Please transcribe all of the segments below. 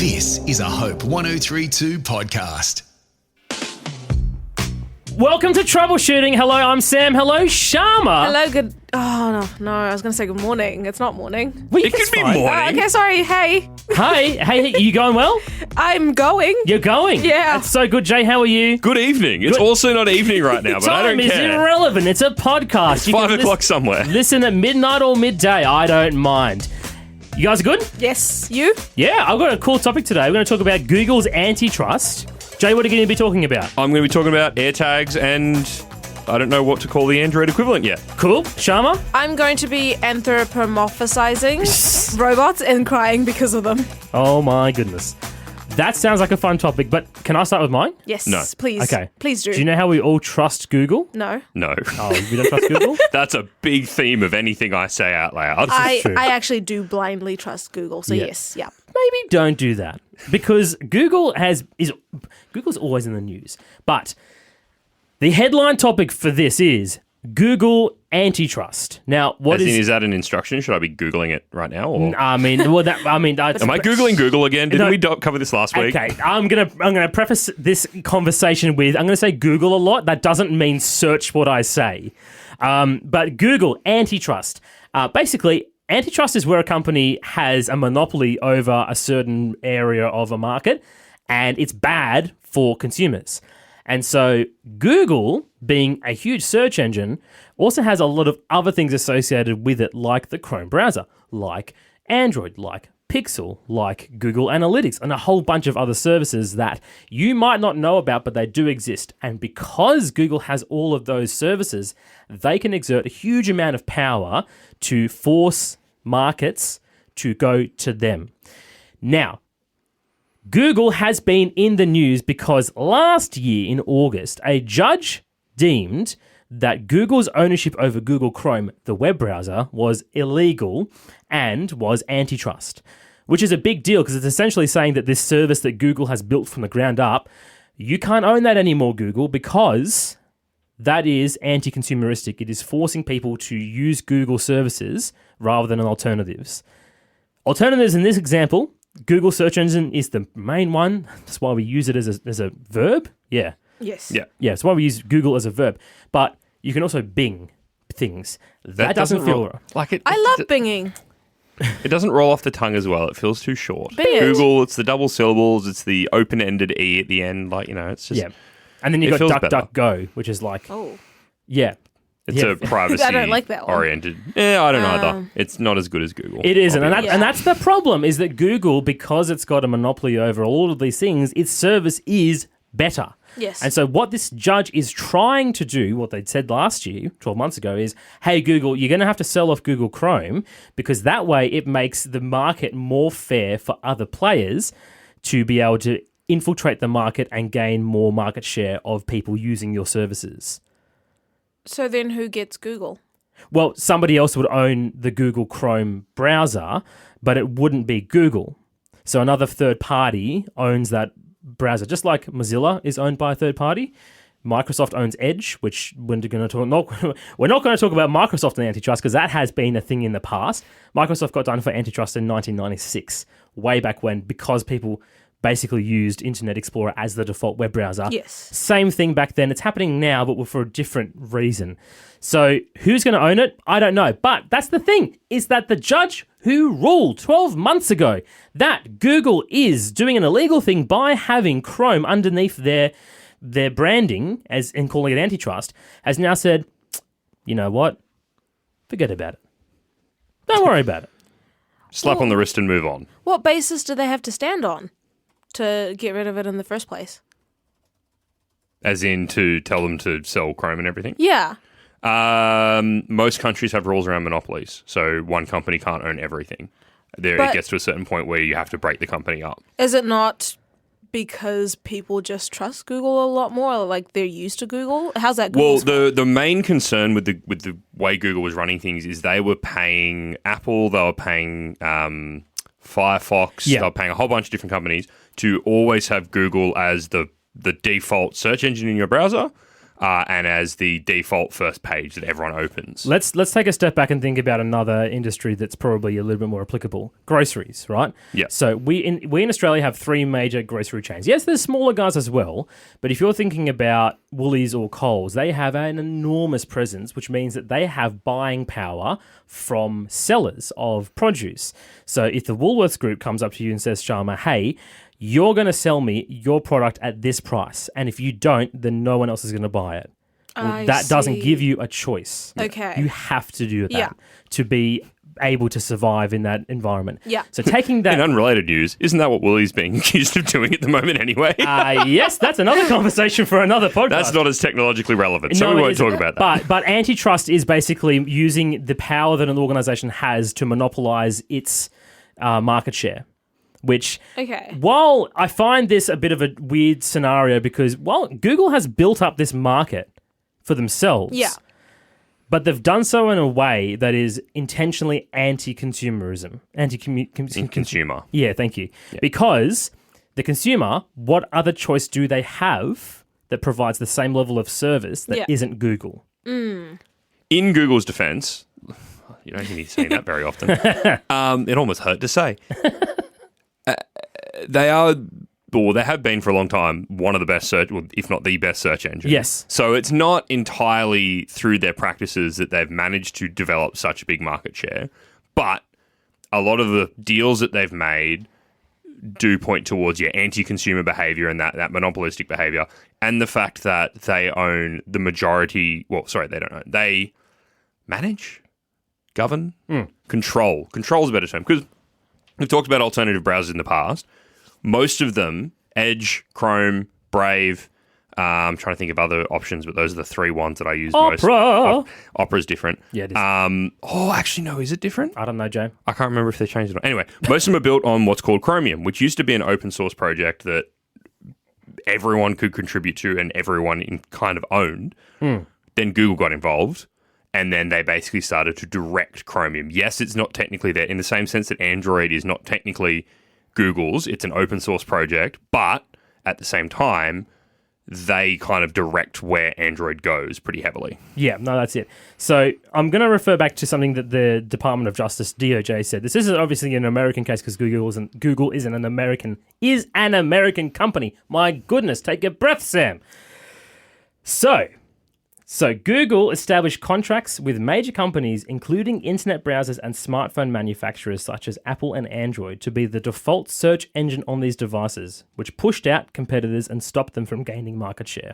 This is a Hope 1032 podcast. Welcome to Troubleshooting. Hello, I'm Sam. Hello, Sharma. Hello, good... Oh, no, I was going to say good morning. It's not morning. Well, It could be morning. Okay, sorry. Hey, Hey, you going well? I'm going. You're going? Yeah. That's so good, Jay. How are you? Good evening. It's also not evening right now, but I Time don't is care. irrelevant. It's a podcast. It's 5 o'clock somewhere. Listen at midnight or midday. I don't mind. You guys are good? Yes, you? Yeah, I've got a cool topic today. We're going to talk about Google's antitrust. Jay, what are you going to be talking about? I'm going to be talking about AirTags and I don't know what to call the Android equivalent yet. Cool. Sharma? I'm going to be anthropomorphizing robots and crying because of them. Oh, my goodness. That sounds like a fun topic, but can I start with mine? Yes, No. please. Okay. Please do. Do you know how we all trust Google? No. No. Oh, we don't trust Google? That's a big theme of anything I say out loud. I true. actually do blindly trust Google, so Yeah. yes, yeah. Maybe don't do that because Google's always in the news. But the headline topic for this is Google antitrust. Now, what Is that an instruction? Should I be Googling it right now? Or? that's, Am I Googling Google again? Didn't No. we cover this last week? Okay, I'm gonna preface this conversation with I'm gonna say Google a lot. That doesn't mean search what I say. But Google antitrust. Basically, antitrust is where a company has a monopoly over a certain area of a market, and it's bad for consumers. And so Google, being a huge search engine, also has a lot of other things associated with it, like the Chrome browser, like Android, like Pixel, like Google Analytics, and a whole bunch of other services that you might not know about, but they do exist. And because Google has all of those services, they can exert a huge amount of power to force markets to go to them. Now, Google has been in the news because last year in August, a judge deemed that Google's ownership over Google Chrome, the web browser, was illegal and was antitrust, which is a big deal because it's essentially saying that this service that Google has built from the ground up, you can't own that anymore, Google, because that is anti-consumeristic. It is forcing people to use Google services rather than alternatives. Alternatives in this example, Google search engine is the main one. That's why we use it as a verb. Yeah. Yes. Yeah. Yeah, that's why we use Google as a verb. But you can also Bing things. That doesn't feel right. like it. I love binging. It doesn't roll off the tongue as well. It feels too short. Bing it. Google, it's the double syllables. It's the open-ended E at the end. It's just... Yeah. And then you've It feels got better. DuckDuckGo, which is like, Oh. yeah. It's Yeah. a privacy I don't like that one. oriented. Yeah, I don't know either. It's not as good as Google. It isn't. I'll be And honest. and that's the problem, is that Google, because it's got a monopoly over all of these things, its service is better. Yes. And so what this judge is trying to do, what they'd said last year, 12 months ago, is, hey, Google, you're going to have to sell off Google Chrome because that way it makes the market more fair for other players to be able to infiltrate the market and gain more market share of people using your services. So then who gets Google? Well, somebody else would own the Google Chrome browser, but it wouldn't be Google. So another third party owns that browser, just like Mozilla is owned by a third party. Microsoft owns Edge, which we're not going to talk about Microsoft and antitrust because that has been a thing in the past. Microsoft got done for antitrust in 1996, way back when, because people basically used Internet Explorer as the default web browser. Yes. Same thing back then. It's happening now, but for a different reason. So who's going to own it? I don't know. But that's the thing, is that the judge who ruled 12 months ago that Google is doing an illegal thing by having Chrome underneath their branding and calling it antitrust has now said, you know what? Forget about it. Don't worry about it. Slap on the wrist and move on. What basis do they have to stand on to get rid of it in the first place? As in to tell them to sell Chrome and everything? Yeah. Most countries have rules around monopolies, so one company can't own everything. It But- gets to a certain point where you have to break the company up. Is it not because people just trust Google a lot more? Like they're used to Google? How's that Well, Google's the main concern with the way Google was running things is they were paying Apple, they were paying Firefox, Yeah. they were paying a whole bunch of different companies to always have Google as the default search engine in your browser. and as the default first page that everyone opens. Let's take a step back and think about another industry that's probably a little bit more applicable. Groceries, right? Yeah. So we in Australia have 3 major grocery chains. Yes, there's smaller guys as well, but if you're thinking about Woolies or Coles, they have an enormous presence, which means that they have buying power from sellers of produce. So if the Woolworths Group comes up to you and says, Sharma, hey, you're going to sell me your product at this price, and if you don't, then no one else is going to buy it. Well, that doesn't give you a choice. Okay. You have to do that to be able to survive in that environment. Yeah. So taking that... In unrelated news, isn't that what Woolies being accused of doing at the moment anyway? Yes, that's another conversation for another podcast. That's not as technologically relevant, so we won't talk about that. But antitrust is basically using the power that an organisation has to monopolise its market share. Which, while I find this a bit of a weird scenario because, well, Google has built up this market for themselves. Yeah. But they've done so in a way that is intentionally anti-consumerism. Consumer. Yeah, thank you. Yeah. Because the consumer, what other choice do they have that provides the same level of service that isn't Google? Mm. In Google's defense, you don't hear me saying that very often. It almost hurt to say. They are, or they have been for a long time, one of the best search, if not the best search engine. Yes. So it's not entirely through their practices that they've managed to develop such a big market share, but a lot of the deals that they've made do point towards anti-consumer behavior and that monopolistic behavior, and the fact that they own the majority. Well, sorry, they don't own. They manage, govern, control. Control is a better term because we've talked about alternative browsers in the past. Most of them, Edge, Chrome, Brave. I'm trying to think of other options, but those are the 3 ones that I use most. Opera's different. Yeah, it is. Actually, no. Is it different? I don't know, Joe. I can't remember if they changed it or not. Anyway, most of them are built on what's called Chromium, which used to be an open source project that everyone could contribute to and everyone kind of owned. Then Google got involved, and then they basically started to direct Chromium. Yes, it's not technically there in the same sense that Android is not technically Google's. It's an open source project, but at the same time, they kind of direct where Android goes pretty heavily. Yeah, no, that's it. So I'm going to refer back to something that the Department of Justice, DOJ, said. This is obviously an American case because Google isn't an American company. My goodness, take a breath, Sam. So Google established contracts with major companies, including internet browsers and smartphone manufacturers such as Apple and Android, to be the default search engine on these devices, which pushed out competitors and stopped them from gaining market share.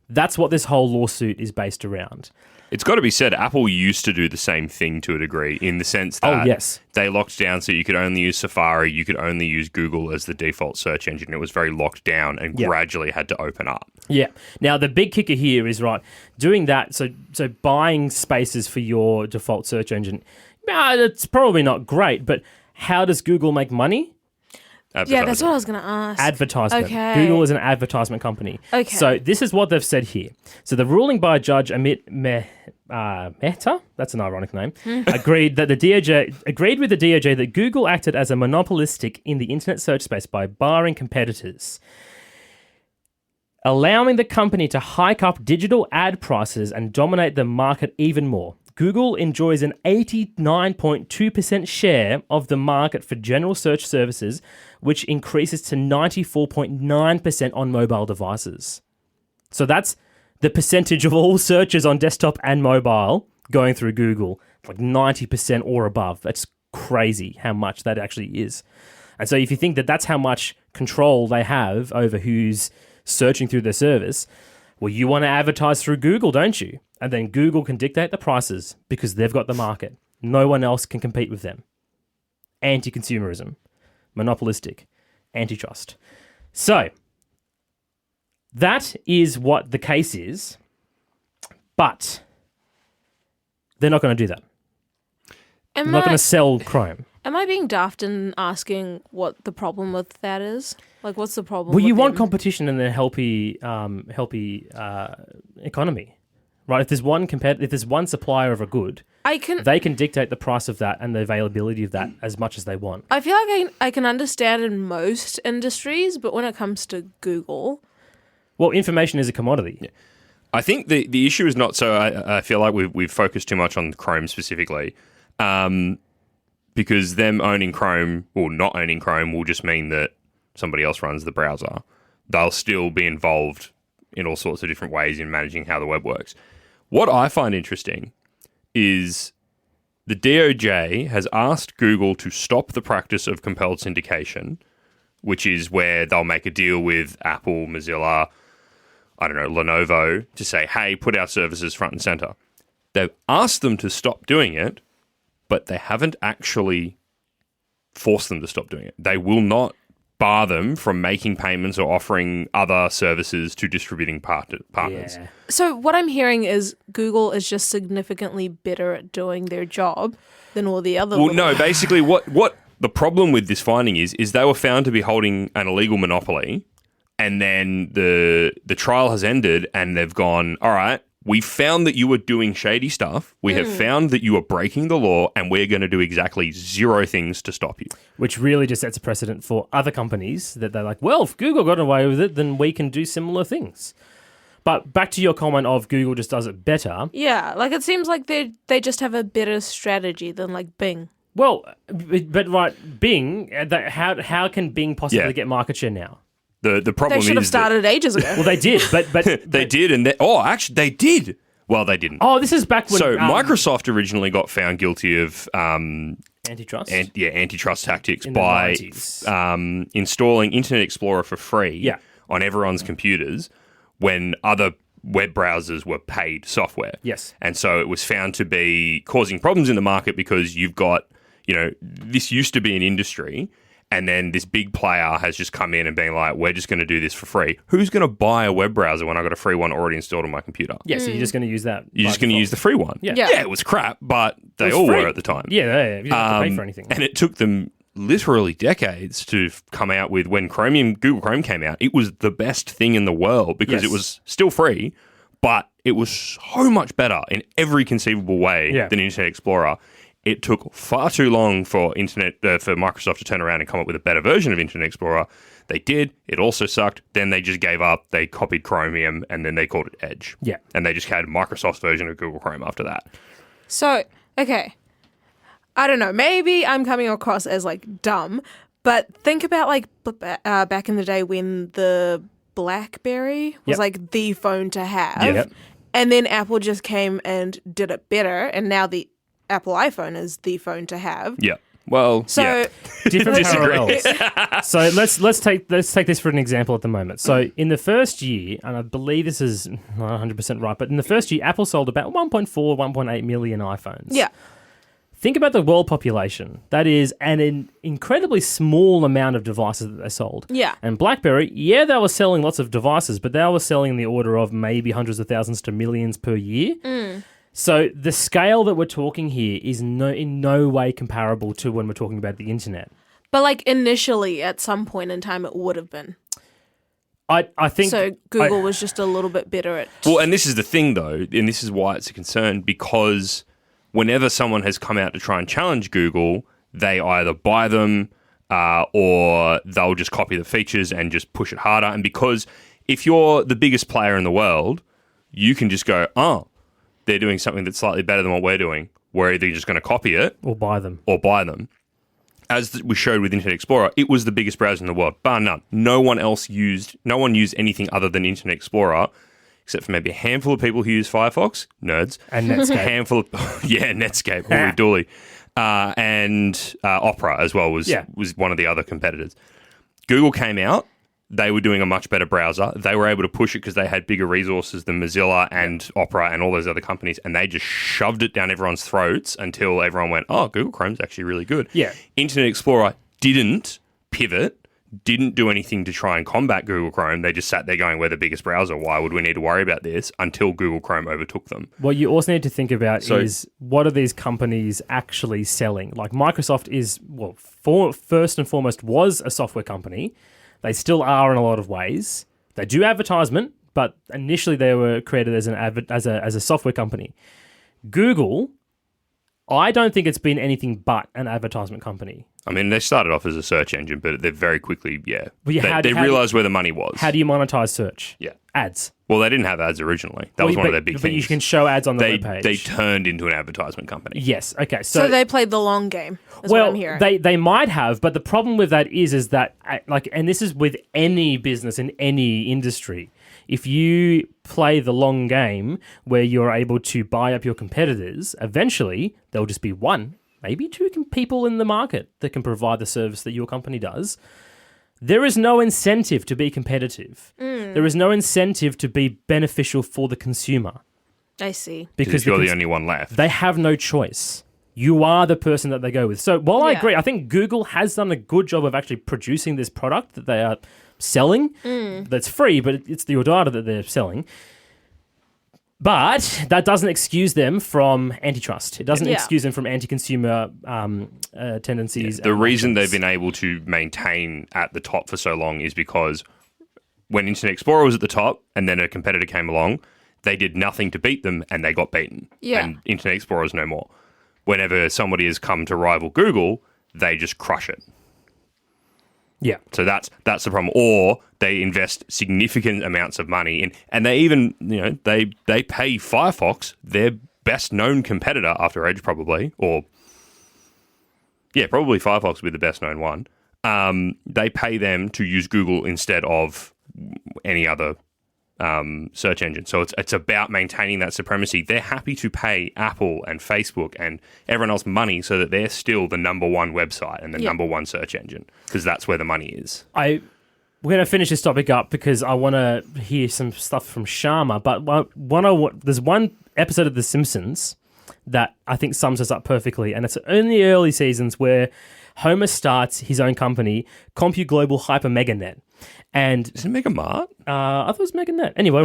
That's what this whole lawsuit is based around. It's got to be said, Apple used to do the same thing to a degree in the sense that they locked down so you could only use Safari, you could only use Google as the default search engine. It was very locked down and gradually had to open up. Yeah. Now, the big kicker here is, right, doing that, so buying spaces for your default search engine, it's probably not great, but how does Google make money? Yeah, that's what I was going to ask. Advertisement. Okay. Google is an advertisement company. Okay. So this is what they've said here. So the ruling by Judge Amit Mehta, that's an ironic name, agreed with the DOJ that Google acted as a monopolistic in the internet search space by barring competitors, allowing the company to hike up digital ad prices and dominate the market even more. Google enjoys an 89.2% share of the market for general search services, which increases to 94.9% on mobile devices. So that's the percentage of all searches on desktop and mobile going through Google, like 90% or above. That's crazy how much that actually is. And so if you think that that's how much control they have over who's searching through their service, well, you want to advertise through Google, don't you? And then Google can dictate the prices because they've got the market. No one else can compete with them. Anti-consumerism, monopolistic, antitrust. So, that is what the case is, but they're not going to do that. They're not going to sell Chrome. Am I being daft in asking what the problem with that is? Like, what's the problem? Well, you with want them? competition in a healthy economy, right? If there's one supplier of a good, they can dictate the price of that and the availability of that as much as they want. I feel like I can understand in most industries, but when it comes to Google, Well, information is a commodity. Yeah. I think the issue is not so. I feel like we've focused too much on Chrome specifically, because them owning Chrome or not owning Chrome will just mean that somebody else runs the browser. They'll still be involved in all sorts of different ways in managing how the web works. What I find interesting is the DOJ has asked Google to stop the practice of compelled syndication, which is where they'll make a deal with Apple, Mozilla, I don't know, Lenovo, to say, hey, put our services front and center. They've asked them to stop doing it, but they haven't actually forced them to stop doing it. They will not bar them from making payments or offering other services to distributing partners. Yeah. So what I'm hearing is Google is just significantly better at doing their job than all the other. Well, no, basically what the problem with this finding is they were found to be holding an illegal monopoly, and then the trial has ended and they've gone, all right, we found that you were doing shady stuff. We have found that you are breaking the law, and we're going to do exactly 0 things to stop you. Which really just sets a precedent for other companies that they're like, well, if Google got away with it, then we can do similar things. But back to your comment of Google just does it better. Yeah, like it seems like they just have a better strategy than like Bing. Well, but right, Bing, how can Bing possibly get market share now? The problem They should have is started ages ago. Well, they did, but they did, and actually they did. Well, they didn't. Oh, this is back when Microsoft originally got found guilty of antitrust. Antitrust tactics In the by 90s. Installing Internet Explorer for free on everyone's computers when other web browsers were paid software. Yes. And so it was found to be causing problems in the market because you've got, this used to be an industry, and then this big player has just come in and been like, we're just going to do this for free. Who's going to buy a web browser when I've got a free one already installed on my computer? Yeah, so you're just going to use that. You're just going to use the free one. Yeah. Yeah, it was crap, but they all free. were at the time. Yeah, you don't have to pay for anything. And it took them literally decades to come out with, when Google Chrome came out, it was the best thing in the world because it was still free, but it was so much better in every conceivable way than Internet Explorer. It took far too long for Microsoft to turn around and come up with a better version of Internet Explorer. They did. It also sucked. Then they just gave up. They copied Chromium, and then they called it Edge. Yeah. And they just had Microsoft's version of Google Chrome after that. So, okay. I don't know. Maybe I'm coming across as like dumb, but think about like back in the day when the BlackBerry was like the phone to have. Yep. And then Apple just came and did it better, and now the Apple iPhone is the phone to have. Yeah. Well, So Different parallels. So let's take this for an example at the moment. So in the first year, and I believe this is not 100% right, but in the first year, Apple sold about 1.4, 1.8 million iPhones. yeah. Think about the world population. That is an incredibly small amount of devices that they sold. Yeah. And BlackBerry, they were selling lots of devices, but they were selling in the order of maybe hundreds of thousands to millions per year. So the scale that we're talking here is in no way comparable to when we're talking about the internet. But like initially, at some point in time, it would have been. I think So Google was just a little bit better at. Well, and this is the thing, though, and this is why it's a concern, because whenever someone has come out to try and challenge Google, they either buy them or they'll just copy the features and just push it harder. And because if you're the biggest player in the world, you can just go, they're doing something that's slightly better than what we're doing. We're either just going to copy it or buy them. As we showed with Internet Explorer, it was the biggest browser in the world, bar none. No one used anything other than Internet Explorer, except for maybe a handful of people who use Firefox, nerds. And Netscape. A handful of, Netscape, holy dooly. And Opera as well was one of the other competitors. Google came out. They were doing a much better browser. They were able to push it because they had bigger resources than Mozilla and Opera and all those other companies, and they just shoved it down everyone's throats until everyone went, Google Chrome's actually really good. Yeah. Internet Explorer didn't pivot, didn't do anything to try and combat Google Chrome. They just sat there going, we're the biggest browser. Why would we need to worry about this? Until Google Chrome overtook them. What you also need to think about is what are these companies actually selling? Like Microsoft is, first and foremost was a software company. They still are in a lot of ways. They do advertisement, but initially they were created as a software company. Google, I don't think it's been anything but an advertisement company. I mean, they started off as a search engine, but they very quickly, Well, yeah, they realized where the money was. How do you monetize search? Yeah. Ads. Well, they didn't have ads originally. That was one of their big things. But you can show ads on the webpage. They turned into an advertisement company. Yes. Okay. So they played the long game. Is what I'm hearing. they might have, but the problem with that is that and this is with any business in any industry. If you play the long game where you're able to buy up your competitors, eventually there'll just be one, maybe two people in the market that can provide the service that your company does. There is no incentive to be competitive. There is no incentive to be beneficial for the consumer. I see. Because you're the only one left. They have no choice. You are the person that they go with. So while I agree, I think Google has done a good job of actually producing this product that they are selling. That's free, but it's your data that they're selling. But that doesn't excuse them from antitrust. It doesn't excuse them from anti-consumer tendencies. The reason they've been able to maintain at the top for so long is because when Internet Explorer was at the top and then a competitor came along, they did nothing to beat them and they got beaten. Yeah. And Internet Explorer is no more. Whenever somebody has come to rival Google, they just crush it. Yeah. So that's the problem. Or they invest significant amounts of money in, and they even, they pay Firefox, their best known competitor after Edge probably, or probably Firefox would be the best known one. They pay them to use Google instead of any other search engine. So it's about maintaining that supremacy. They're happy to pay Apple and Facebook and everyone else money so that they're still the number one website and the number one search engine, because that's where the money is. We're going to finish this topic up because I want to hear some stuff from Sharma, but there's one episode of The Simpsons that I think sums us up perfectly, and it's in the early seasons where Homer starts his own company, CompuGlobal HyperMegaNet. And is it Mega Mart? I thought it was MegaNet. Anyway,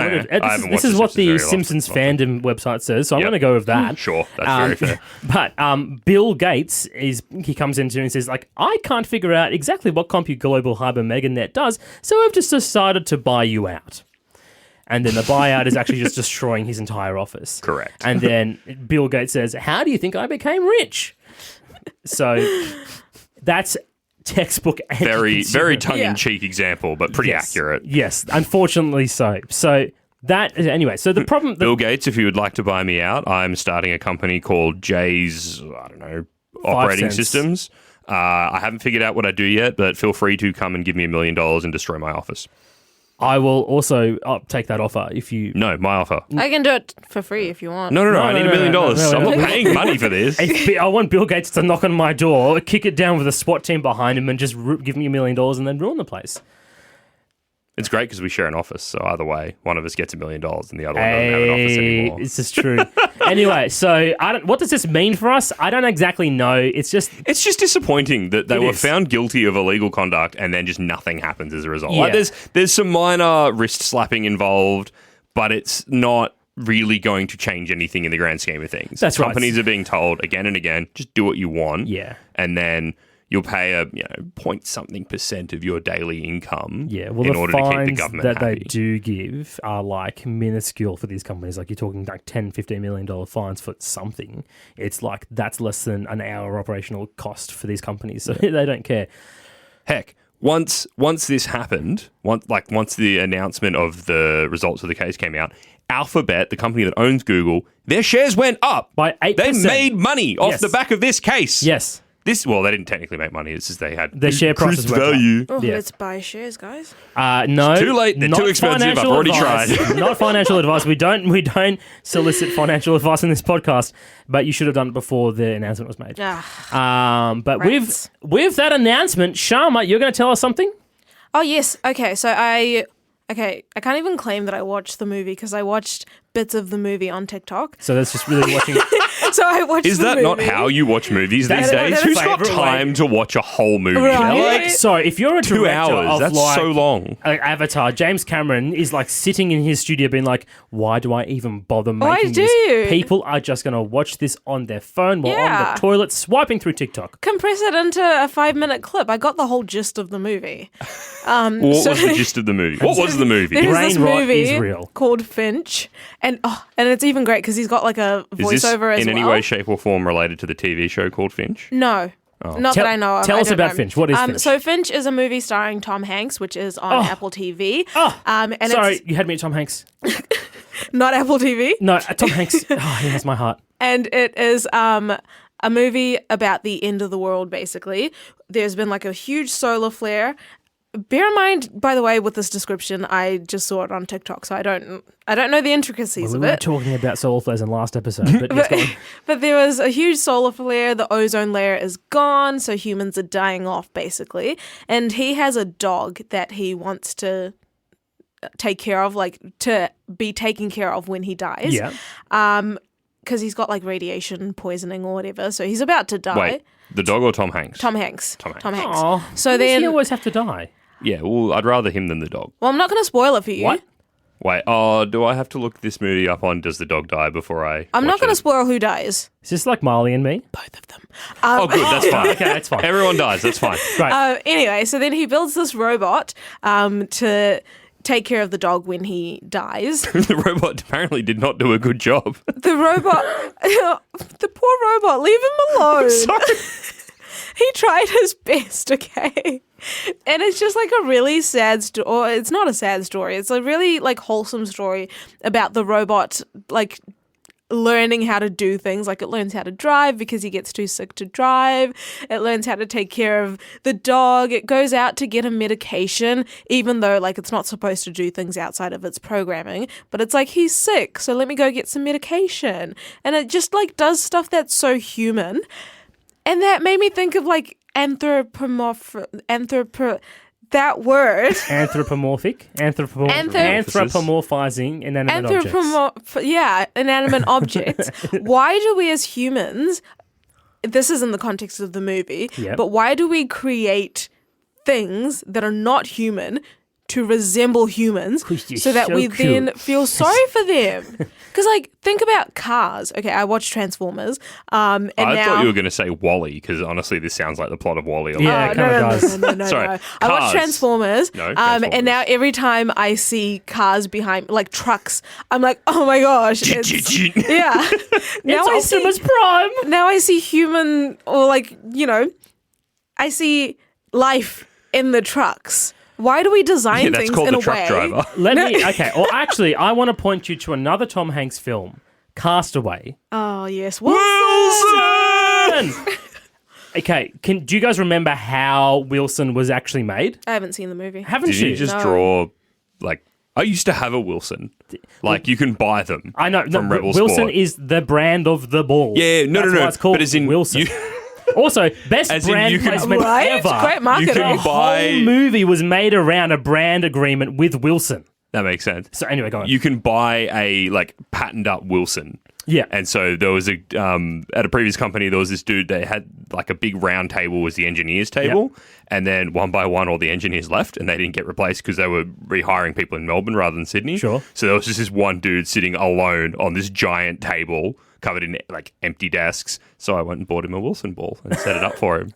this is what the Simpsons fandom website says, so I'm going to go with that. Sure, that's very fair. But Bill Gates he comes into and says, I can't figure out exactly what CompuGlobal HyperMegaNet does, so I've just decided to buy you out. And then the buyout is actually just destroying his entire office. Correct. And then Bill Gates says, how do you think I became rich? So that's textbook very tongue-in-cheek example, but pretty accurate. Yes, unfortunately so. So the problem... Bill Gates, if you would like to buy me out, I'm starting a company called Jay's, operating systems. I haven't figured out what I do yet, but feel free to come and give me $1 million and destroy my office. I will also take that offer if you... No, my offer. I can do it for free if you want. No, I need $1 million. I'm not paying money for this. I want Bill Gates to knock on my door, kick it down with a SWAT team behind him and just give me $1 million and then ruin the place. It's great because we share an office, so either way, one of us gets $1 million and the other one doesn't have an office anymore. This is true. Anyway, so what does this mean for us? I don't exactly know. It's just disappointing that they were found guilty of illegal conduct and then just nothing happens as a result. Yeah. There's some minor wrist slapping involved, but it's not really going to change anything in the grand scheme of things. That's right. Companies are being told again and again, just do what you want. Yeah. And then you'll pay a point-something% of your daily income in order to keep the government that happy. they do give are minuscule for these companies. You're talking $10, $15 million fines for something. It's that's less than an hour operational cost for these companies, so they don't care. Heck, once this happened, once the announcement of the results of the case came out, Alphabet, the company that owns Google, their shares went up by 8%. They made money off the back of this case. Yes. They didn't technically make money. It's just they had their share price value. Let's buy shares, guys. No, it's too late. They're too expensive. I've already tried. Not financial advice. We don't solicit financial advice in this podcast. But you should have done it before the announcement was made. But with that announcement, Sharma, you're going to tell us something? Oh yes. Okay. So I can't even claim that I watched the movie because I watched bits of the movie on TikTok. So that's just really watching. So I watched. Is that not how you watch movies these days? Who's got time to watch a whole movie? Right. If you're a 2 hours, that's so long. Avatar, James Cameron is sitting in his studio being why do I even bother making this? You? People are just going to watch this on their phone while on the toilet swiping through TikTok. Compress it into a 5-minute clip. I got the whole gist of the movie. What was the gist of the movie? What was the movie? There's this movie is real. called Finch, and it's even great because he's got a voiceover as well. Is this in any way, shape, or form related to the TV show called Finch? No. Not that I know of. Tell I us don't about know. Finch. What is Finch? So Finch is a movie starring Tom Hanks, which is on Apple TV. And Sorry, it's you had me at Tom Hanks. not Apple TV. No, Tom Hanks. Oh, he has my heart. And it is a movie about the end of the world, basically. There's been like a huge solar flare. Bear in mind, by the way, with this description, I just saw it on TikTok, so I don't know the intricacies We of were it. talking about solar flares in last episode, but yes, go on. But there was a huge solar flare. The ozone layer is gone, so humans are dying off, basically. And he has a dog that he wants to take care of, like to be taken care of when he dies. Yeah. Because he's got like radiation poisoning or whatever, so he's about to die. Wait, the dog or Tom Hanks? Tom Hanks. Tom Hanks. Oh, So why does then, he always have to die? Yeah, well, I'd rather him than the dog. well, I'm not going to spoil it for you. What? Wait, do I have to look this movie up on Does the Dog Die before I I'm not watch going to it? spoil who dies. Is this like Marley and me? Both of them. Oh, good, that's fine. Okay, that's fine. Everyone dies, that's fine. Right. Anyway, so then he builds this robot to take care of the dog when he dies. The robot apparently did not do a good job. The robot, the poor robot, leave him alone. Sorry. He tried his best, okay? And it's just like a really sad story. Or it's not a sad story. It's a really like wholesome story about the robot like learning how to do things. Like it learns how to drive because he gets too sick to drive. It learns how to take care of the dog. It goes out to get a medication, even though like it's not supposed to do things outside of its programming. But it's like, he's sick, so let me go get some medication. And it just like does stuff that's so human. And that made me think of like that word. Anthropomorphic? Anthropomorphizing inanimate objects. Inanimate objects. Why do we as humans, this is in the context of the movie, Yep. but why do we create things that are not human to resemble humans You're so that so we cute. then feel sorry for them? Because like, think about cars. Okay, I watched Transformers. And I now, thought you were going to say Wall-E, because honestly, this sounds like the plot of Wall-E. a lot. Yeah, it kinda does. No. Sorry, I cars. watched Transformers. No, Transformers. And now every time I see cars behind, like trucks, I'm like, oh my gosh. It's, yeah. Now It's Optimus Prime. Now I see human, or like, I see life in the trucks. Why do we design Yeah, that's things called in the a truck way? driver. Okay. Or actually, I want to point you to another Tom Hanks film, Castaway. Oh, yes. Wilson! Okay, do you guys remember how Wilson was actually made? I haven't seen the movie. Haven't Did you? you just draw, like, I used to have a Wilson. Like, you can buy them. I know. From Rebel Wilson Sport. is the brand of the ball. Yeah, no. That's why it's called But as in, Wilson. you- Also, best As in brand you can- placement Right? ever. Great marketing. You can The buy- whole movie was made around a brand agreement with Wilson. That makes sense. So anyway, go on. You can buy a, like, patterned up Wilson. Yeah. And so there was at a previous company, there was this dude, they had like a big round table was the engineers table. Yep. And then one by one, all the engineers left and they didn't get replaced because they were rehiring people in Melbourne rather than Sydney. Sure. So there was just this one dude sitting alone on this giant table covered in like empty desks. So I went and bought him a Wilson ball and set it up for him.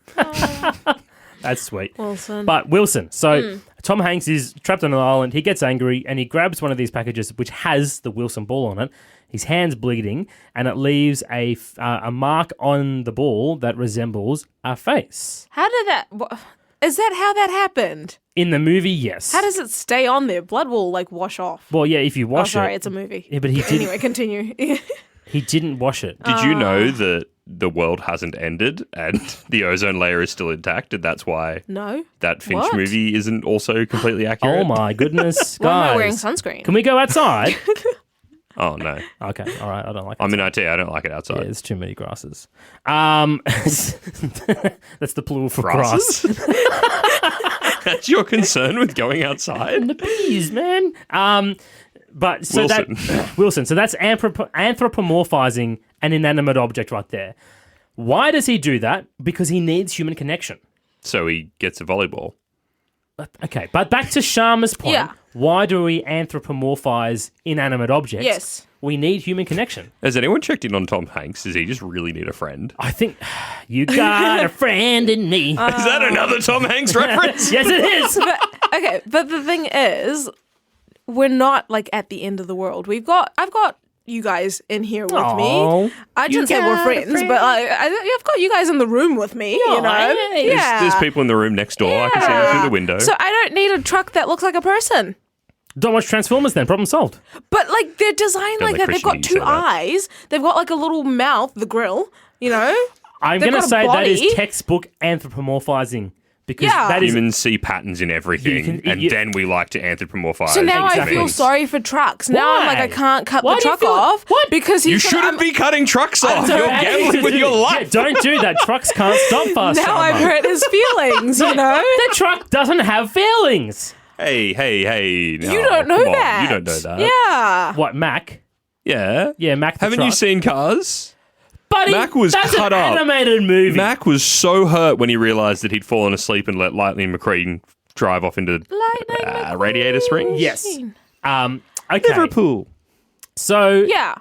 That's sweet. Wilson. But Wilson. So Tom Hanks is trapped on an island. He gets angry and he grabs one of these packages which has the Wilson ball on it. His hand's bleeding and it leaves a mark on the ball that resembles a face. How did that... Is that how that happened? In the movie, yes. How does it stay on there? Blood will like wash off. Well, yeah, if you wash sorry, it. it's a movie. Yeah, but he didn't. Anyway, continue. He didn't wash it. Did you know that the world hasn't ended and the ozone layer is still intact? And that's why No. that Finch What? movie isn't also completely accurate? Oh my goodness, Why am I guys! wearing sunscreen? Can we go outside? Oh, no. Okay, all right. I don't like it. I'm in IT. I don't like it outside. Yeah, there's too many grasses. That's the plural for grass. Grasses? That's your concern with going outside? The bees, man. But so Wilson. that Wilson. So that's anthropomorphizing an inanimate object right there. Why does he do that? Because he needs human connection. So he gets a volleyball. Okay, but back to Sharma's point. Yeah. Why do we anthropomorphize inanimate objects? Yes. We need human connection. Has anyone checked in on Tom Hanks? Does he just really need a friend? I think you got a friend in me. Is that another Tom Hanks reference? Yes, it is. Okay, but the thing is, we're not like at the end of the world. I've got you guys in here with Aw, me. I didn't say we're friends, but I've got you guys in the room with me. You know, hey. There's people in the room next door. I can see them through the window. So I don't need a truck that looks like a person. Don't watch Transformers then. Problem solved. But like they're designed Don't like let that. They've Christian got hear you two say that. eyes. They've got like a little mouth, the grill. You know. I'm They've going to got a say that body. is textbook anthropomorphizing because Yeah. that is Humans see patterns in everything, and then we like to anthropomorphize. So now I Exactly. feel sorry for trucks. Now I'm like Why? I can't cut Why the do you truck feel- off. What? Because You he's shouldn't be cutting trucks off. So You're bad gambling to with do. your life. Yeah, don't do that. Trucks can't stop fast. Now I've Summer. hurt his feelings. You know. The truck doesn't have feelings. Hey. No, You don't know come on. that. You don't know that. Yeah. What, Mac? Yeah. Yeah, Mac the Haven't truck. you seen Cars? Buddy, Mac was that's cut an up. animated movie. Mac was so hurt when he realised that he'd fallen asleep and let Lightning McQueen drive off into Lightning Radiator Springs. Yes. Okay. Liverpool. So, Yeah.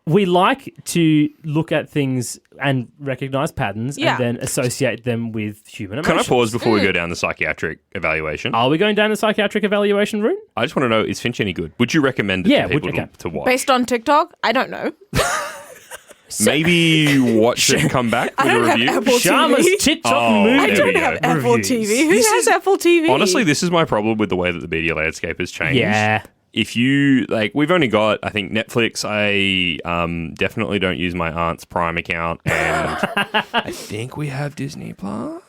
we like to look at things and recognize patterns Yeah. and then associate them with human Can I emotions. pause before we go down the psychiatric evaluation? Are we going down the psychiatric evaluation route? I just want to know, is Finch any good? Would you recommend it Yeah, to people okay. to watch? Based on TikTok, I don't know. Maybe watch it and come back with a don't have review? Apple Sharma's TV. TikTok Oh, movie. I there don't we have go. Apple Reviews. TV. Who This has is- Apple TV? Honestly, this is my problem with the way that the media landscape has changed. Yeah. If you, we've only got, I think, Netflix. I definitely don't use my aunt's Prime account. And I think we have Disney Plus.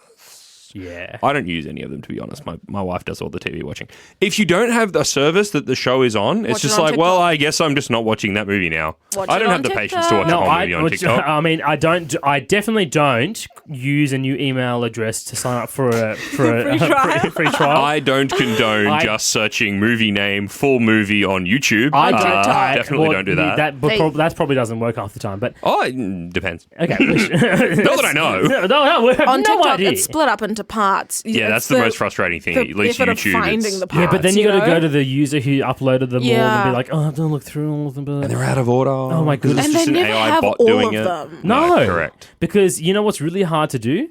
Yeah. I don't use any of them, to be honest. My wife does all the TV watching. If you don't have a service that the show is on, it's Watch just it on like, well, TikTok. I guess I'm just not watching that movie now. Watch I it don't on have the patience to watch TikTok. a No, whole movie on TikTok. I mean, I don't. I definitely don't use a new email address to sign up for a Free trial. free trial. I don't condone I- just searching movie name, full movie on YouTube. I Definitely don't do that. That probably doesn't work half the time. But Oh, it depends. okay, Not that I know. no, we have On no TikTok, idea. it's split up into parts. Yeah, that's the most frustrating thing. The At least effort YouTube, of finding it's- the parts. Yeah, but then you got to know? go to the user who uploaded them all and Yeah. be like, oh, I have to look through all of them. And they're out of order. Oh my goodness. And It's just they an never AI have bot all doing of it. them. No, correct. Because you know what's really hard to do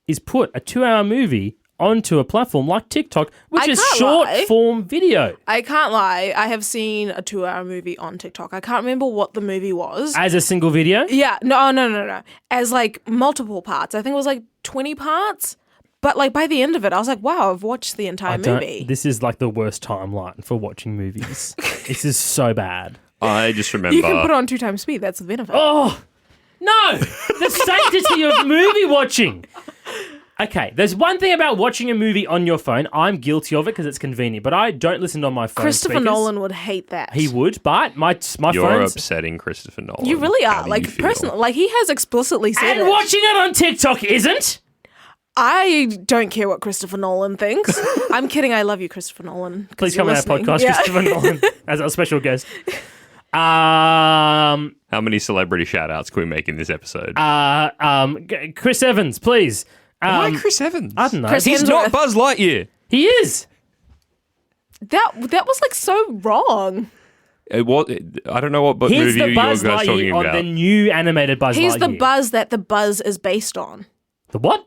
is put a 2-hour movie onto a platform like TikTok, which I is can't short lie. form video. I can't lie. I have seen a 2-hour movie on TikTok. I can't remember what the movie was. As a single video. Yeah, no. As like multiple parts. I think it was like 20 parts. But like by the end of it, I was like, wow, I've watched the entire movie. This is like the worst timeline for watching movies. This is so bad. I just remember. You can put it on 2 times speed. That's the benefit. Oh, no! The sanctity of movie watching. Okay, there's one thing about watching a movie on your phone. I'm guilty of it because it's convenient, but I don't listen on my phone. Christopher speakers. Nolan would hate that. He would, but my You're phone's... upsetting Christopher Nolan. You really How are. do Like you feel? personally, like he has explicitly said And it. watching it on TikTok isn't? I don't care what Christopher Nolan thinks. I'm kidding. I love you, Christopher Nolan. 'cause Please you're come on our listening. podcast, Yeah. Christopher Nolan, as our special guest. How many celebrity shout outs can we make in this episode? Chris Evans, please. Why Chris Evans? I don't know. Chris He's Hemsworth. not Buzz Lightyear. He is. That was like so wrong. I don't know what He's movie the you Buzz guys talking Lightyear on about. the new animated Buzz He's Lightyear. the Buzz that the Buzz is based on. The what?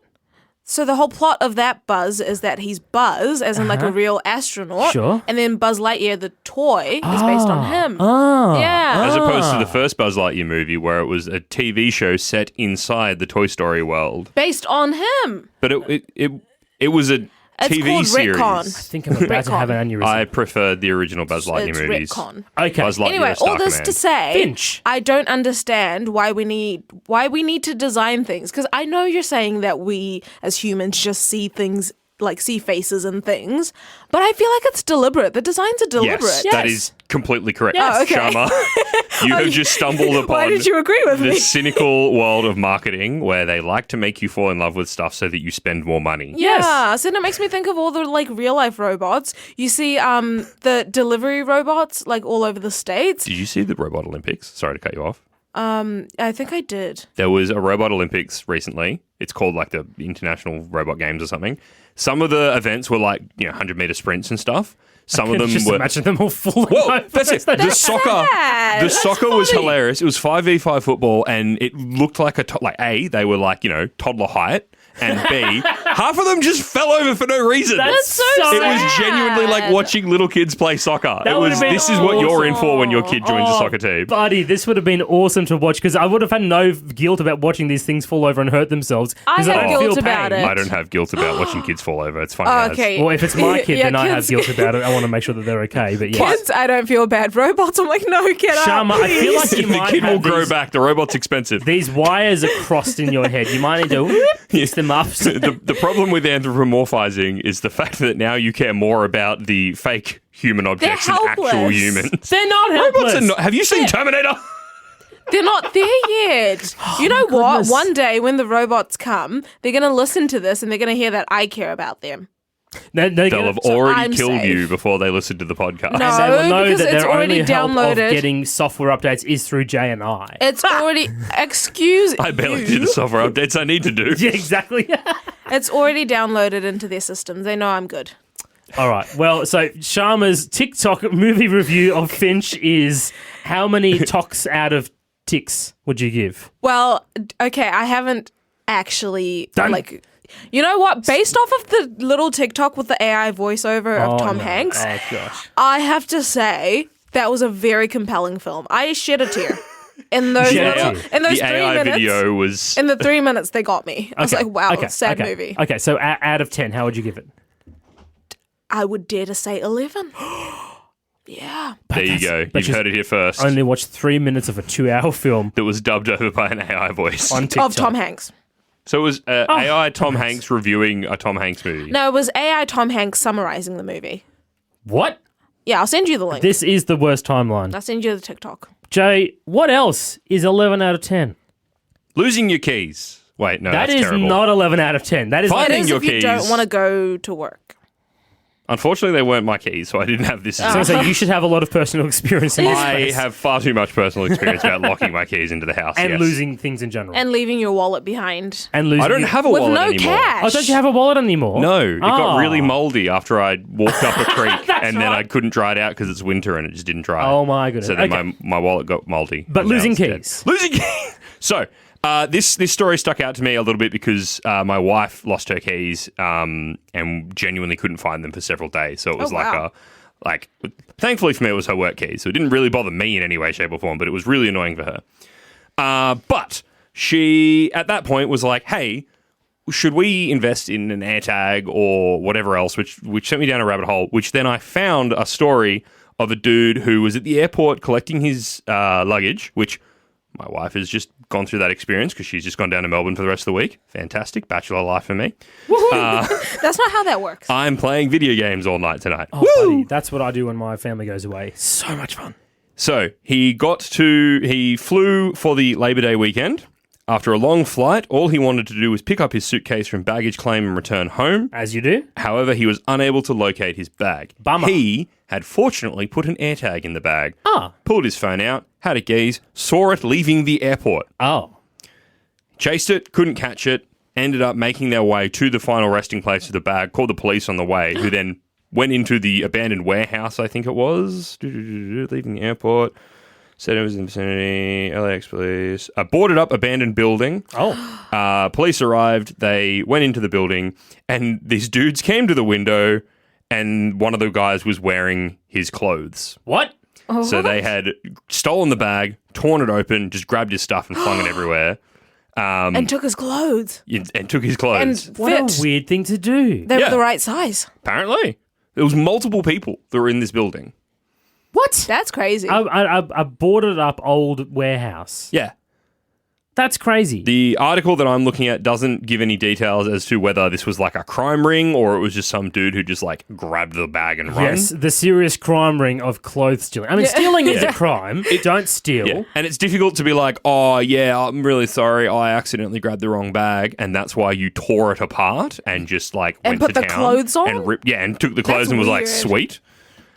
So the whole plot of that Buzz is that he's Buzz, as in like a real astronaut. Sure. And then Buzz Lightyear, the toy, is based on him. Oh. Yeah. As opposed to the first Buzz Lightyear movie, where it was a TV show set inside the Toy Story world. Based on him. But it was a It's TV called series. I retcon. think I'm about to have an aneurysm. I prefer the original Buzz Lightyear It's movies. retcon. Okay. Buzz Lightyear, Anyway, Star all this Command. to say, Finch. I don't understand why we need to design things, because I know you're saying that we as humans just see things, like see faces and things, but I feel like it's deliberate. The designs are deliberate. Yes, that is completely correct, Yes. Okay. Sharma. You have just stumbled upon Why did you agree with the me? cynical world of marketing where they like to make you fall in love with stuff so that you spend more money. Yes. Yeah, so it makes me think of all the like real life robots. You see the delivery robots like all over the States. Did you see the Robot Olympics? Sorry to cut you off. I think I did. There was a Robot Olympics recently. It's called like the International Robot Games or something. Some of the events were like 100-meter sprints and stuff. Some of them just were. imagine them all falling Whoa, over. that's it. The soccer, sad. the That's soccer was funny. hilarious. It was 5v5 football, and it looked like A, they were like toddler height, and B, Half of them just fell over for no reason. That's so It was sad. genuinely like watching little kids play soccer. That would've been This is what you're in for when your kid joins a soccer team. Buddy, this would have been awesome to watch because I would have had no guilt about watching these things fall over and hurt themselves. I 'cause have don't guilt feel about pain. it. I don't have guilt about watching kids fall over. It's funny. Oh, as. okay. Well, if it's my kid, Yeah, then I have kids- guilt about it. I want to make sure that they're okay. But yeah, Kids, I don't feel bad. Robots, I'm like, no, get up. Sharma, I feel like you The might kid will have grow these, back. The robot's expensive. these wires are crossed in your head. You might need to fix them up. The problem with anthropomorphizing is the fact that now you care more about the fake human objects than actual helpless. humans. They're not Robots helpless. are not. Have you seen Terminator? They're not there yet. You know what? goodness. One day when the robots come, they're going to listen to this and they're going to hear that I care about them. No, they're They'll gonna- have already I'm killed safe. you before they listen to the podcast. No. they will know because that it's their already only help of downloaded. getting software updates is through Jay and I. It's already, excuse I barely you. do the software updates I need to do. Yeah, exactly. It's already downloaded into their systems. They know I'm good. All right. Well, so Sharma's TikTok movie review of Finch is how many tocks out of ticks would you give? Well, okay, I haven't actually, Done. like, you know what? Based off of the little TikTok with the AI voiceover of Tom no. Hanks, Oh, gosh. I have to say that was a very compelling film. I shed a tear in those Shed a little, tear. in those The 3 AI minutes. video was. In the 3 minutes, they got me. I was like, wow, sad movie. Okay, so out of 10, how would you give it? I would dare to say 11. Yeah. There you go. but You've just heard it here first. Only watched 3 minutes of a 2-hour film That was dubbed over by an AI voice. on TikTok. Of Tom Hanks. So it was AI Tom Hanks reviewing a Tom Hanks movie. No, it was AI Tom Hanks summarizing the movie. What? Yeah, I'll send you the link. This is the worst timeline. I'll send you the TikTok. Jay, what else is 11 out of 10? Losing your keys. Wait, no, That that's is terrible. not 11 out of 10. That is Fine. It Finding is your if you don't keys. want to go to work. Unfortunately, they weren't my keys, so I didn't have this. So you should have a lot of personal experience in this I space. have far too much personal experience about locking my keys into the house. And yes. losing things in general. And leaving your wallet behind. And losing I don't have a With wallet no anymore. cash. Oh, don't you have a wallet anymore? No, it got Oh. really moldy after I walked up a creek, and then right. I couldn't dry it out because it's winter and it just didn't dry. Oh, my goodness. So then Okay. my wallet got moldy. But and now losing it's dead. keys. Losing keys. So this story stuck out to me a little bit because my wife lost her keys and genuinely couldn't find them for several days. So it was Oh, wow. thankfully for me, it was her work keys. So it didn't really bother me in any way, shape, or form, but it was really annoying for her. But she, at that point, was like, hey, should we invest in an AirTag or whatever else, which sent me down a rabbit hole, which then I found a story of a dude who was at the airport collecting his luggage, which my wife has just gone through that experience because she's just gone down to Melbourne for the rest of the week. Fantastic. Bachelor life for me. That's not how that works. I'm playing video games all night tonight. Oh, buddy, that's what I do when my family goes away. So much fun. So he flew for the Labor Day weekend. After a long flight, all he wanted to do was pick up his suitcase from baggage claim and return home. As you do. However, he was unable to locate his bag. Bummer. He had fortunately put an AirTag in the bag. Ah. Pulled his phone out, had a gaze, saw it leaving the airport. Oh. Chased it, couldn't catch it, ended up making their way to the final resting place of the bag, called the police on the way, who then went into the abandoned warehouse, I think it was, leaving the airport. Said it was in the vicinity, LAX police. A boarded up abandoned building. Oh. Police arrived, they went into the building, and these dudes came to the window, and one of the guys was wearing his clothes. What? So they had stolen the bag, torn it open, just grabbed his stuff and flung it everywhere, and took his clothes. and took his clothes. And What fit. a weird thing to do. They Yeah. were the right size. Apparently. There was multiple people that were in this building. What? That's crazy. A boarded up old warehouse. Yeah. That's crazy. The article that I'm looking at doesn't give any details as to whether this was like a crime ring or it was just some dude who just like grabbed the bag and run. Yes, the serious crime ring of clothes stealing. I mean, stealing is a crime. Don't steal. Yeah. And it's difficult to be like, oh, yeah, I'm really sorry. I accidentally grabbed the wrong bag. And that's why you tore it apart and just like And went put to the town clothes on? and ripped, and took the clothes That's and was like, weird. sweet.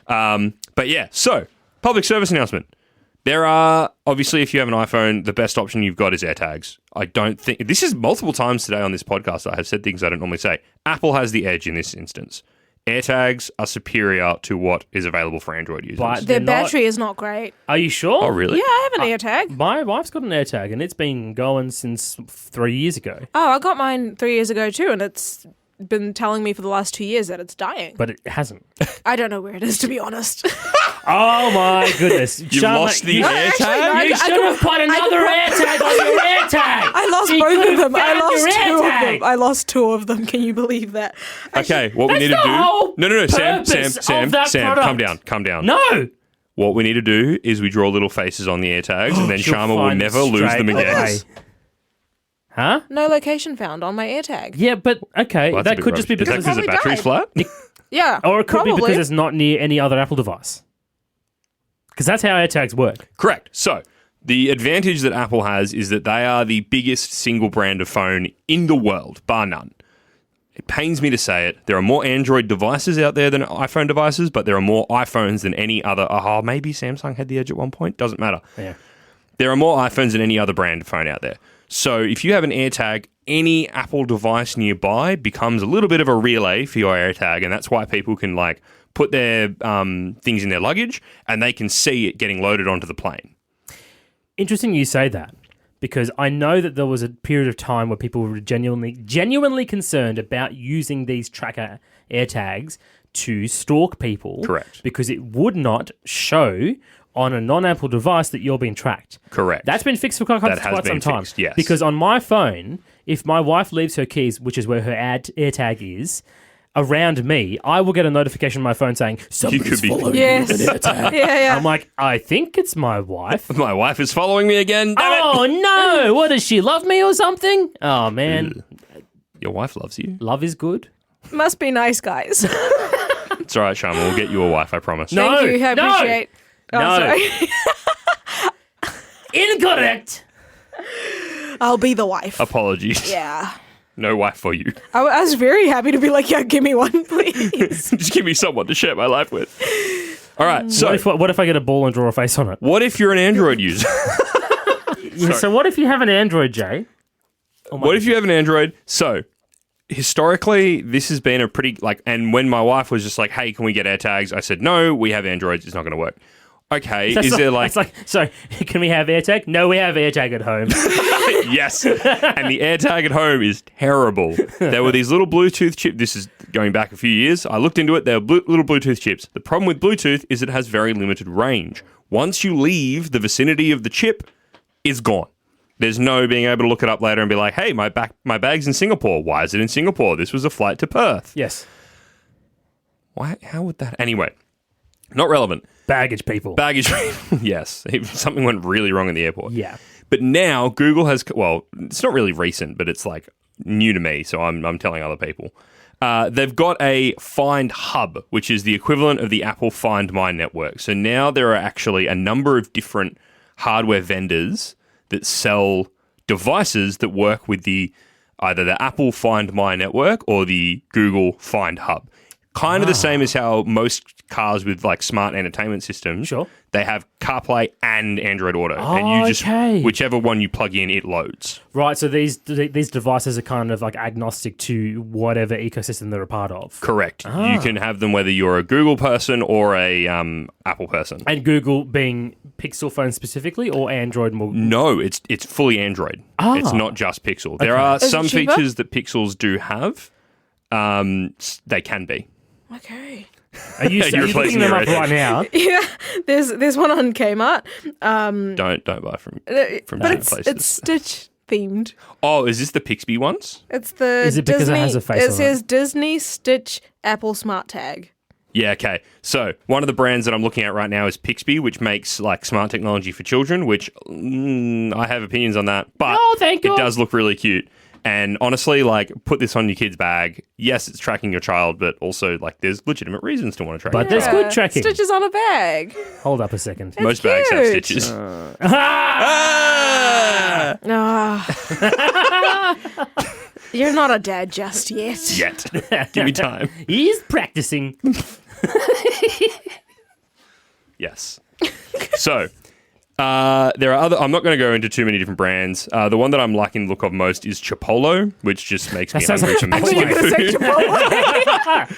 But yeah, so public service announcement. There are, obviously, if you have an iPhone, the best option you've got is AirTags. I don't think, this is multiple times today on this podcast, I have said things I don't normally say. Apple has the edge in this instance. AirTags are superior to what is available for Android users. But Their they're not- battery is not great. Are you sure? Oh, really? Yeah, I have an AirTag. My wife's got an AirTag and it's been going since 3 years ago. Oh, I got mine 3 years ago too, and it's been telling me for the last 2 years that it's dying. But it hasn't. I don't know where it is, to be honest. Oh my goodness! You lost the air tag? You should have put another air tag on your air tag. I lost You both could of have them. I found lost your air 2 of tag. them. I lost 2 of them. Can you believe that? Okay, what we need to That's the do... whole No, purpose of that calm product. down. No. What we need to do is we draw little faces on the air tags, and then She'll Sharma will find never lose straight them again. away. Huh? No location found on my AirTag. Yeah, but okay, Well, that's a that bit could just be rubbish. because, Is that because the Probably battery's flat? Yeah. or it could be probably. because it's not near any other Apple device. Because that's how AirTags work. Correct. So, the advantage that Apple has is that they are the biggest single brand of phone in the world, bar none. It pains me to say it. There are more Android devices out there than iPhone devices, but there are more iPhones than any other. Oh, maybe Samsung had the Edge at one point. Doesn't matter. Yeah. There are more iPhones than any other brand of phone out there. So if you have an AirTag, any Apple device nearby becomes a little bit of a relay for your AirTag, and that's why people can like put their things in their luggage and they can see it getting loaded onto the plane. Interesting you say that, because I know that there was a period of time where people were genuinely concerned about using these tracker AirTags to stalk people. Correct. Because it would not show on a non-Apple device that you're being tracked. Correct. That's been fixed for quite That has some been time. fixed, yes. Because on my phone, if my wife leaves her keys, which is where her AirTag is, around me, I will get a notification on my phone saying, somebody's could be- following Yes. you with an AirTag. Yeah. I'm like, I think it's my wife. My wife is following me again. Damn it. Oh no! What, does she love me or something? Oh man, Your wife loves you. love is good. Must be nice, guys. It's all right, Sharma. We'll get you a wife, I promise. No. Thank you. I no. appreciate. Oh, No. sorry. Incorrect. I'll be the wife. Apologies. Yeah. No wife for you. I was very happy to be like, yeah, give me one, please. Just give me someone to share my life with. All right, so What if I get a ball and draw a face on it? what if you're an Android user? So what if you have an Android, Jay? What if you have an Android? So, historically, this has been a pretty, and when my wife was just like, hey, can we get AirTags? I said, no, we have Androids. It's not going to work. Okay, so can we have AirTag? No, we have AirTag at home. yes. And the AirTag at home is terrible. There were these little Bluetooth chips. This is going back a few years. I looked into it. They're little Bluetooth chips. The problem with Bluetooth is it has very limited range. Once you leave the vicinity of the chip, it's gone. There's no being able to look it up later and be like, hey, my bag's in Singapore. Why is it in Singapore? This was a flight to Perth. Yes. Why? How would that? Anyway, not relevant. Baggage people. Baggage. Yes. Something went really wrong in the airport. Yeah. But now Google has, well, it's not really recent, but it's like new to me, so I'm telling other people. They've got a Find Hub, which is the equivalent of the Apple Find My network. So now there are actually a number of different hardware vendors that sell devices that work with either the Apple Find My network or the Google Find Hub. Kind of the same as how most cars with like smart entertainment systems, Sure. they have CarPlay and Android Auto. And you just, okay. whichever one you plug in, it loads. Right, so these devices are kind of like agnostic to whatever ecosystem they're a part of. Correct. You can have them whether you're a Google person or a Apple person. And Google being Pixel phone specifically or Android more? No, it's fully Android. It's not just Pixel. There are Is it some cheaper? features that Pixels do have. They can be. Okay. Are you You're replacing picking them your up right now? Yeah. There's one on Kmart. Don't buy from But different places. it's Stitch themed. Oh, is this the Pixby ones? It's the Is it because it Disney, has a face on it? says Disney Stitch Apple Smart Tag. Yeah, okay. So one of the brands that I'm looking at right now is Pixby, which makes like smart technology for children, which I have opinions on that, but Oh, thank it God. does look really cute. And honestly, like, put this on your kid's bag. Yes, it's tracking your child, but also, like, there's legitimate reasons to want to track But your there's child. good tracking. Stitches on a bag. Hold up a second. Most bags have cute. stitches. Ah! Ah. You're not a dad just yet. Yet. Give me time. He's practicing. Yes. So, there are other. I'm not going to go into too many different brands. The one that I'm liking the look of most is Chipotle, which just makes me sounds hungry like for I thought you were Mexican going to say food. Chipotle.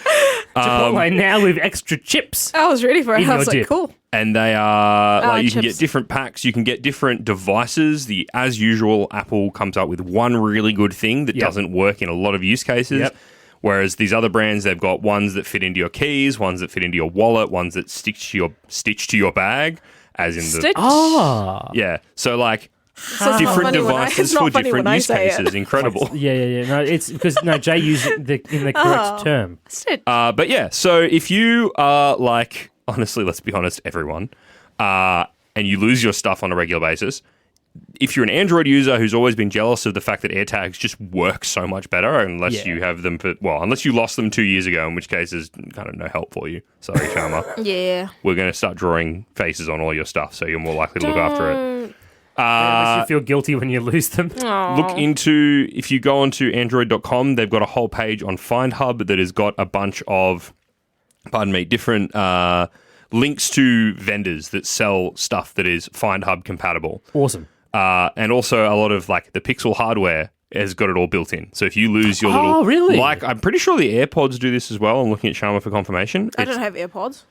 Chipotle now with extra chips. I was ready for it. In I your was like, dip. cool. And they are like you can chips. get different packs, you can get different devices. As usual, Apple comes up with one really good thing that Yep. doesn't work in a lot of use cases. Yep. Whereas these other brands, they've got ones that fit into your keys, ones that fit into your wallet, ones that stitch to your bag, as in Stitch? yeah. So like So it's not different funny when devices it's not for funny different when I use say it. cases. Incredible. Yeah. No, it's because Jay used it in the correct term. Stitch. But yeah, so if you are like, honestly, let's be honest, everyone, and you lose your stuff on a regular basis, if you're an Android user who's always been jealous of the fact that AirTags just work so much better, unless you have them unless you lost them 2 years ago, in which case there's kind of no help for you. Sorry, Sharma. Yeah. We're going to start drawing faces on all your stuff, so you're more likely to look after it. Unless you feel guilty when you lose them. Look into, if you go onto android.com, they've got a whole page on Find Hub that has got a bunch of, different links to vendors that sell stuff that is Find Hub compatible. Awesome. And also a lot of like the Pixel hardware has got it all built in. So if you lose your little... Oh, really? Like, I'm pretty sure the AirPods do this as well. I'm looking at Sharma for confirmation. I don't have AirPods.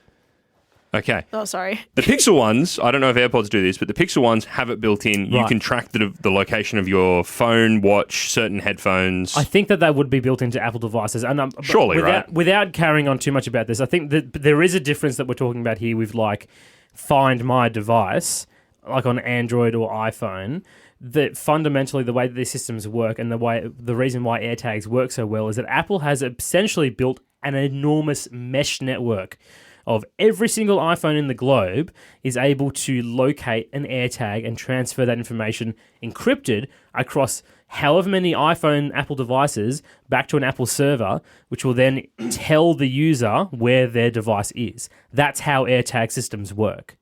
Okay. Oh, sorry. The Pixel ones, I don't know if AirPods do this, but the Pixel ones have it built in. You Right. can track the location of your phone, watch, certain headphones. I think that would be built into Apple devices. And but Surely, right? Without carrying on too much about this, I think that there is a difference that we're talking about here with like Find My Device, like on Android or iPhone. That fundamentally the way that these systems work and the reason why AirTags work so well is that Apple has essentially built an enormous mesh network of every single iPhone in the globe is able to locate an AirTag and transfer that information encrypted across however many iPhone Apple devices back to an Apple server, which will then tell the user where their device is. That's how AirTag systems work.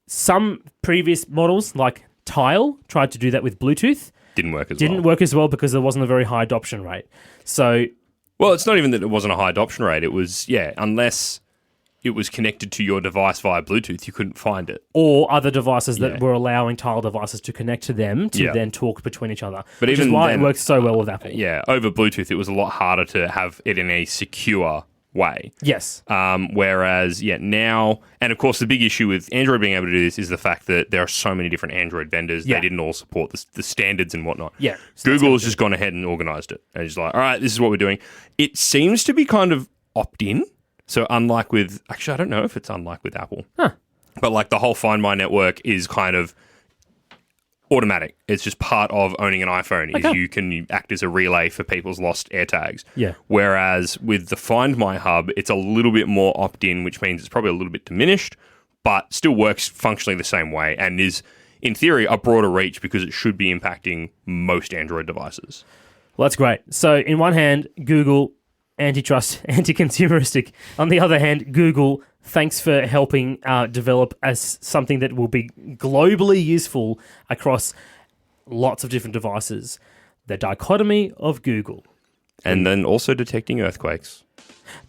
Some previous models, like Tile, tried to do that with Bluetooth. Didn't work as well because there wasn't a very high adoption rate. So... Well, it's not even that it wasn't a high adoption rate. It was, unless it was connected to your device via Bluetooth, you couldn't find it. Or other devices that were allowing Tile devices to connect to them to then talk between each other. But which even is why then, it works so well with Apple. Yeah, over Bluetooth, it was a lot harder to have it in a secure way. Yes. Whereas, now, and of course, the big issue with Android being able to do this is the fact that there are so many different Android vendors. Yeah. They didn't all support the standards and whatnot. Yeah. So Google has just gone ahead and organized it. And it's like, all right, this is what we're doing. It seems to be kind of opt-in. So unlike with, actually, I don't know if it's unlike with Apple. Huh. But like the whole Find My network is kind of automatic. It's just part of owning an iPhone is you can act as a relay for people's lost AirTags. Yeah. Whereas with the Find My hub, it's a little bit more opt-in, which means it's probably a little bit diminished, but still works functionally the same way and is, in theory, a broader reach because it should be impacting most Android devices. Well, that's great. So, in one hand, Google, antitrust, anti-consumeristic. On the other hand, Google, thanks for helping develop something that will be globally useful across lots of different devices. The dichotomy of Google. And then also detecting earthquakes.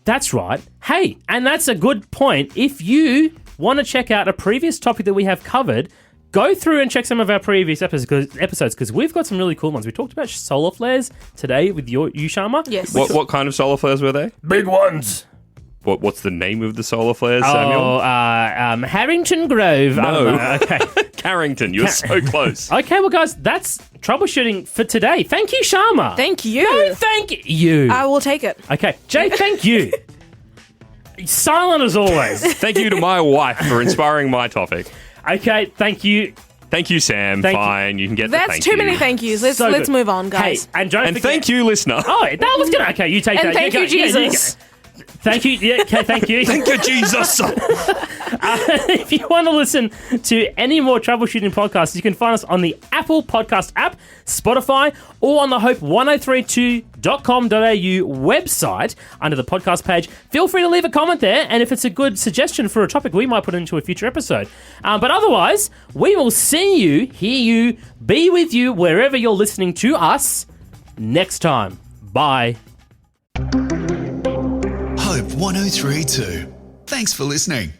That's right. Hey, and that's a good point. If you want to check out a previous topic that we have covered, go through and check some of our previous episodes because we've got some really cool ones. We talked about solar flares today with you, Sharma. Yes. What kind of solar flares were they? Big ones. What's the name of the solar flares, Samuel? Harrington Grove. No. I don't know. Okay. Carrington. You're so close. Okay, well, guys, that's troubleshooting for today. Thank you, Sharma. Thank you. No, thank you. I will take it. Okay, Jay, thank you. Silent as always. Thank you to my wife for inspiring my topic. Okay, thank you. Thank you, Sam. Thank you. Fine, you can get the That's thank too you. many thank yous. Let's So good. move on, guys. Hey, and don't And forget. thank you, listener. Oh, that was good. Okay, you take And that. thank you, go. Yeah, Jesus. go. Thank you. Yeah, okay, thank you. Thank you, Jesus. If you want to listen to any more troubleshooting podcasts, you can find us on the Apple Podcast app, Spotify, or on the hope1032.com.au website under the podcast page. Feel free to leave a comment there, and if it's a good suggestion for a topic, we might put it into a future episode. But otherwise, we will see you, hear you, be with you wherever you're listening to us next time. Bye. Hope 1032. Thanks for listening.